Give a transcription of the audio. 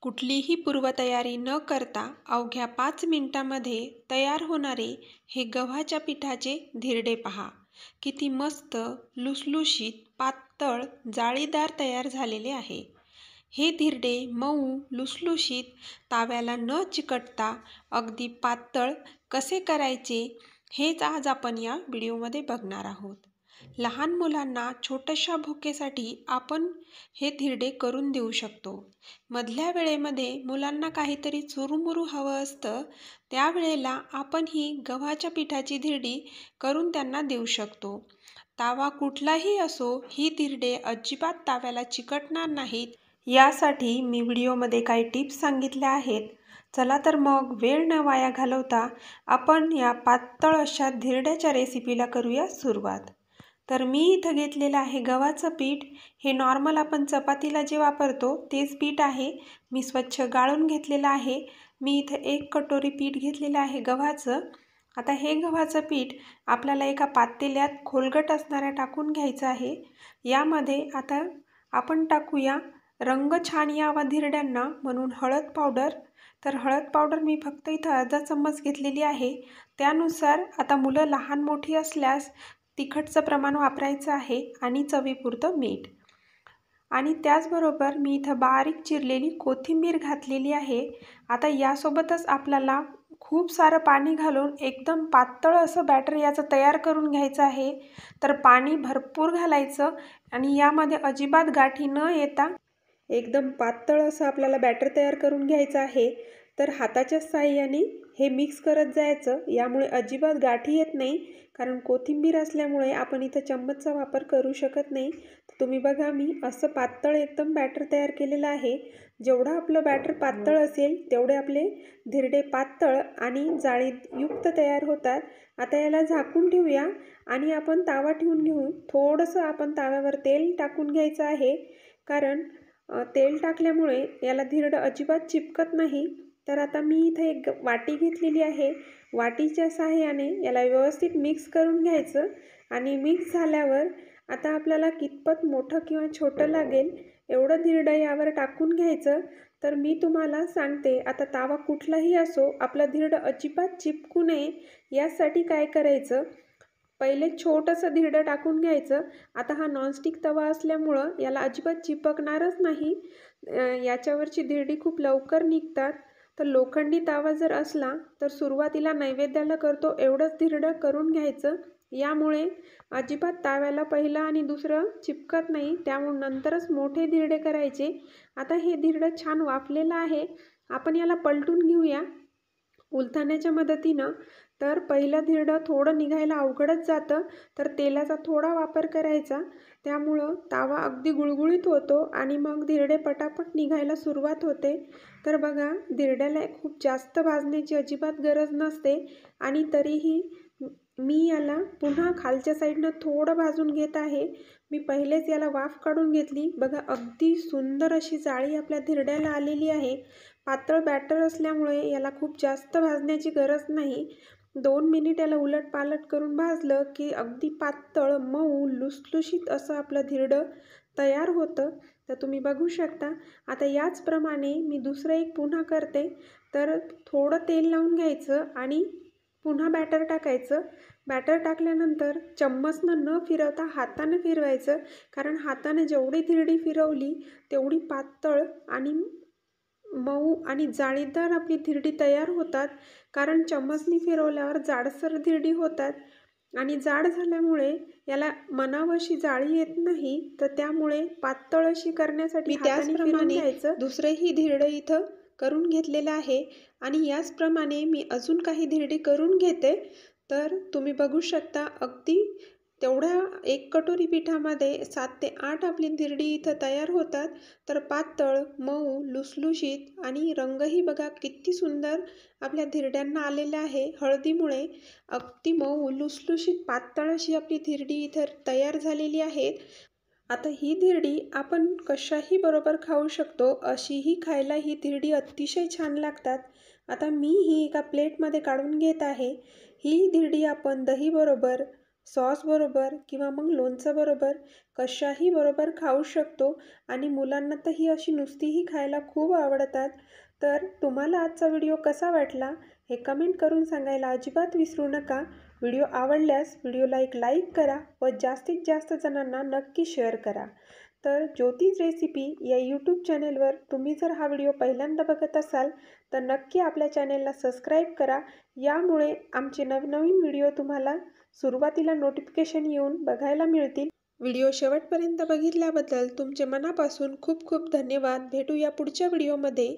कुठलीही पूर्वतयारी न करता अवघ्या 5 मिनिटांमध्ये तयार होणारे हे गव्हाच्या पिठाचे धिरडे पहा. किती मस्त, लुसलुशीत, पातळ, जाळीदार तयार झालेले आहे. हे धिरडे मऊ, लुसलुशीत, ताव्याला न चिकटता अगदी पातळ कसे करायचे हेच आज आपण या व्हिडिओमध्ये बघणार आहोत. लहान मुलांना छोट्याशा भुकेसाठी आपण हे धिरडे करून देऊ शकतो. मधल्या वेळेमध्ये मुलांना काहीतरी चुरुमुरू हवं असतं, त्यावेळेला आपण ही गव्हाच्या पिठाची धिरडी करून त्यांना देऊ शकतो. तावा कुठलाही असो, ही धिरडे अजिबात ताव्याला चिकटणार नाहीत, यासाठी मी व्हिडिओमध्ये काही टिप्स सांगितल्या आहेत. चला तर मग वेळ न वाया घालवता आपण या पातळ अशा धिरड्याच्या रेसिपीला करूया सुरुवात. तर मी इथं घेतलेलं आहे गव्हाचं पीठ. हे नॉर्मल आपण चपातीला जे वापरतो तेच पीठ आहे. मी स्वच्छ गाळून घेतलेलं आहे. मी इथं 1 कटोरी पीठ घेतलेलं आहे गव्हाचं. आता हे गव्हाचं पीठ आपल्याला एका पातेल्यात खोलगट असणाऱ्या टाकून घ्यायचं आहे. यामध्ये आता आपण टाकूया रंग छान यावा धिरड्यांना म्हणून हळद पावडर. तर हळद पावडर मी फक्त इथं अर्धा चम्मच घेतलेली आहे. त्यानुसार आता मुलं लहान मोठी असल्यास तिखटचं प्रमाण वापरायचं आहे आणि चवीपुरतं मीठ. आणि त्याचबरोबर मी इथं बारीक चिरलेली कोथिंबीर घातलेली आहे. आता यासोबतच आपल्याला खूप सारं पाणी घालून एकदम पातळ असं बॅटर याचं तयार करून घ्यायचं आहे. तर पाणी भरपूर घालायचं आणि यामध्ये अजिबात गाठी न येता एकदम पातळ असं आपल्याला बॅटर तयार करून घ्यायचं आहे. तर हाताच्या साहाय्याने हे मिक्स करत जायचं. यामुळे अजिबात गाठी येत नाही, कारण कोथिंबीर असल्यामुळे आपण इथं चम्मचचा वापर करू शकत नाही. तुम्ही बघा, मी असं पातळ एकदम बॅटर तयार केलेलं आहे. जेवढं आपलं बॅटर पातळ असेल तेवढे आपले धिरडे पातळ आणि जाळीयुक्त तयार होतात. आता याला झाकून ठेवूया आणि आपण तावा ठेवून घेऊ. थोडंसं आपण ताव्यावर तेल टाकून घ्यायचं आहे, कारण तेल टाकल्यामुळे याला धिरडं अजिबात चिपकत नाही. तर आता मी इथे एक वाटी घेतलेली आहे. वाटीच्या साहाय्याने याला व्यवस्थित मिक्स करून घ्यायचं आणि मिक्स झाल्यावर आता आपल्याला कितपत मोठं किंवा छोटं लागेल एवढं धिरडं यावर टाकून घ्यायचं. तर मी तुम्हाला सांगते, आता तावा कुठलाही असो, आपलं धिरडं अजिबात चिपकू नये यासाठी काय करायचं, पहिले छोटंसं धिरडं टाकून घ्यायचं. आता हा नॉनस्टिक तवा असल्यामुळं याला अजिबात चिपकणारच नाही. याच्यावरची धिरडी खूप लवकर निघतात. तर लोखंडी तावा जर असला तर सुरुवातीला नैवेद्याला करतो एवढंच धिरडं करून घ्यायचं. यामुळे अजिबात ताव्याला पहिलं आणि दुसरं चिपकत नाही. त्यामुळे नंतरच मोठे धिरडे करायचे. आता हे धिरडं छान वाफलेलं आहे. आपण याला पलटून घेऊया उलथण्याच्या मदतीनं. तर पहिलं धिरडं थोडं निघायला अवघडच जातं, तर तेलाचा थोडा वापर करायचा. त्यामुळं तावा अगदी गुळगुळीत होतो आणि मग धिरडे पटापट निघायला सुरुवात होते. तर बघा, धिरड्याला खूप जास्त भाजण्याची अजिबात गरज नसते आणि तरीही मी याला पुन्हा खालच्या साईडनं थोडं भाजून घेत आहे. मी पहिलेच याला वाफ काढून घेतली. बघा, अगदी सुंदर अशी जाळी आपल्या धिरड्याला आलेली आहे. पातळ बॅटर असल्यामुळे याला खूप जास्त भाजण्याची गरज नाही. 2 मिनिट याला उलटपालट करून भाजलं की अगदी पातळ, मऊ, लुसलुशीत असं आपलं धिरडं तयार होतं. तर तुम्ही बघू शकता. आता याचप्रमाणे मी दुसरं एक पुन्हा करते. तर थोडं तेल लावून घ्यायचं आणि पुन्हा बॅटर टाकायचं. बॅटर टाकल्यानंतर चम्मचनं न फिरवता हाताने फिरवायचं, कारण हाताने जेवढी धिरडी फिरवली तेवढी पातळ आणि मऊ आणि जाळीदार आपली धिरडी तयार होतात. कारण चम्मचनी फिरवल्यावर जाडसर धिरडी होतात आणि जाड झाल्यामुळे याला मनावशी जाळी येत नाही. तर त्यामुळे पातळ अशी करण्यासाठी हाताने फिरवून घ्यायचं. दुसरंही धिरडं इथं करून घेतलेलं आहे आणि याचप्रमाणे मी अजून काही धिरडी करून घेते. तर तुम्ही बघू शकता, अगदी तेवढ्या 1 कटोरी पिठामध्ये 7 ते 8 आपली धिरडी इथं तयार होतात. तर पातळ, मऊ, लुसलुशीत आणि रंगही बघा किती सुंदर आपल्या धिरड्यांना आलेला आहे. हळदीमुळे अगदी मऊ, लुसलुशीत, पातळ अशी आपली धिरडी इथं तयार झालेली आहे. आता ही धिरडी आपण कशाही बरोबर खाऊ शकतो. अशीही खायला ही धिरडी अतिशय छान लागतात. आता मी ही एका प्लेटमध्ये काढून घेत आहे. ही धिरडी आपण दही बरोबर, सॉसबरोबर किंवा मग लोणच्याबरोबर कशाही बरोबर खाऊ शकतो आणि मुलांना तर ही अशी नुसतीही खायला खूप आवडतात. तर तुम्हाला आजचा व्हिडिओ कसा वाटला हे कमेंट करून सांगायला अजिबात विसरू नका. व्हिडिओ आवडल्यास व्हिडिओला एक लाईक करा व जास्तीत जास्त जणांना नक्की शेअर करा. तर ज्योतिष रेसिपी या यूट्यूब चॅनेलवर तुम्ही जर हा व्हिडिओ पहिल्यांदा बघत असाल तर नक्की आपल्या चॅनेलला सबस्क्राईब करा. यामुळे आमचे नवनवीन व्हिडिओ तुम्हाला सुरुवातीला नोटिफिकेशन येऊन बघायला मिळतील. व्हिडिओ शेवटपर्यंत बघितल्याबद्दल तुमचे मनापासून खूप खूप धन्यवाद. भेटूया पुढच्या व्हिडिओमध्ये.